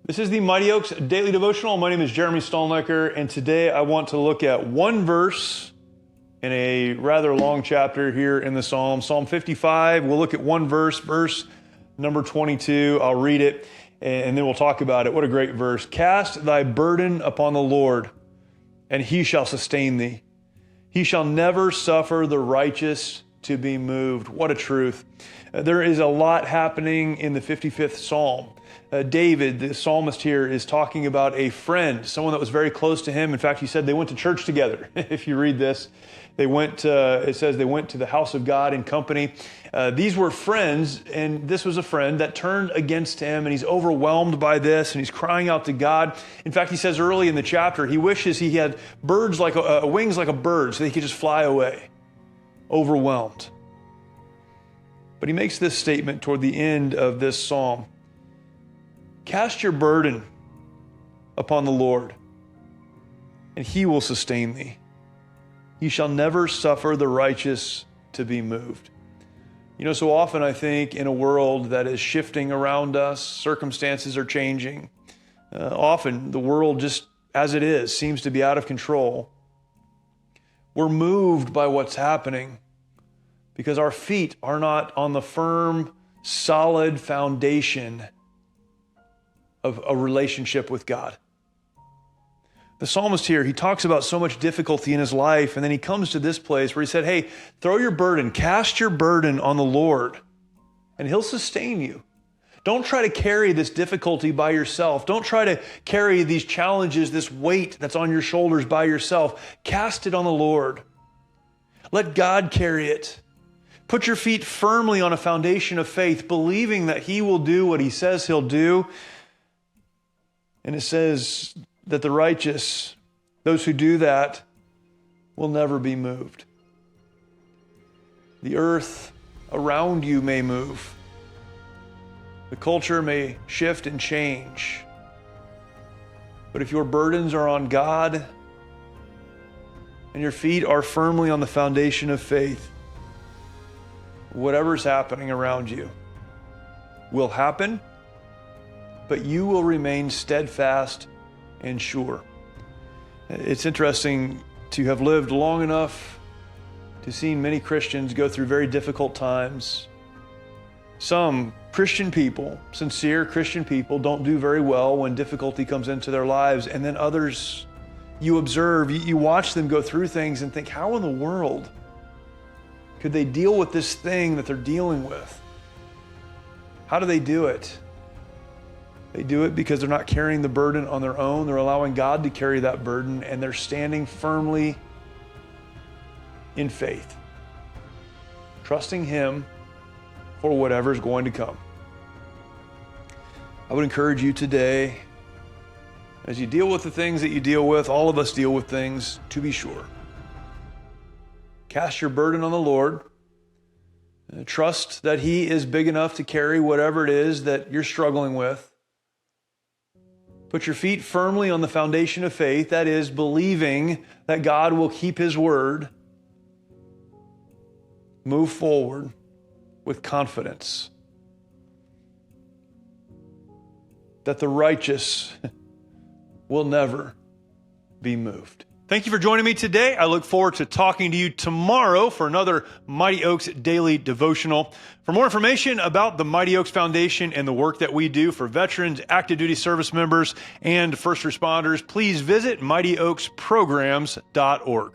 This is the Mighty Oaks Daily Devotional. My name is Jeremy Stallnecker, and today I want to look at one verse in a rather long chapter here in the Psalm. Psalm 55, we'll look at one verse, verse number 22. I'll read it, and then we'll talk about it. What a great verse. Cast thy burden upon the Lord, and he shall sustain thee. He shall never suffer the righteous to be moved. What a truth. There is a lot happening in the 55th Psalm. David, the psalmist here, is talking about a friend, someone that was very close to him. In fact, he said they went to church together. If you read this, it says they went to the house of God in company. These were friends, and this was a friend that turned against him, and he's overwhelmed by this, and he's crying out to God. In fact, he says early in the chapter, he wishes he had wings like a bird so that he could just fly away, overwhelmed. But he makes this statement toward the end of this psalm. Cast your burden upon the Lord, and he will sustain thee. He shall never suffer the righteous to be moved. You know, so often I think in a world that is shifting around us, circumstances are changing. Often the world just as it is seems to be out of control. We're moved by what's happening because our feet are not on the firm, solid foundation of a relationship with God. The psalmist here, he talks about so much difficulty in his life, and then he comes to this place where he said, hey, throw your burden, cast your burden on the Lord, and he'll sustain you. Don't try to carry this difficulty by yourself. Don't try to carry these challenges, this weight that's on your shoulders by yourself. Cast it on the Lord. Let God carry it. Put your feet firmly on a foundation of faith, believing that he will do what he says he'll do. And it says that the righteous, those who do that, will never be moved. The earth around you may move. The culture may shift and change. But if your burdens are on God and your feet are firmly on the foundation of faith, whatever's happening around you will happen, but you will remain steadfast and sure. It's interesting to have lived long enough to see many Christians go through very difficult times. Some Christian people, sincere Christian people, don't do very well when difficulty comes into their lives. And then others, you observe, you watch them go through things and think, how in the world could they deal with this thing that they're dealing with? How do they do it? They do it because they're not carrying the burden on their own. They're allowing God to carry that burden, and they're standing firmly in faith, trusting him for whatever's going to come. I would encourage you today, as you deal with the things that you deal with, all of us deal with things, to be sure. Cast your burden on the Lord. Trust that he is big enough to carry whatever it is that you're struggling with. Put your feet firmly on the foundation of faith, that is, believing that God will keep his word. Move forward with confidence that the righteous will never be moved. Thank you for joining me today. I look forward to talking to you tomorrow for another Mighty Oaks Daily Devotional. For more information about the Mighty Oaks Foundation and the work that we do for veterans, active duty service members, and first responders, please visit mightyoaksprograms.org.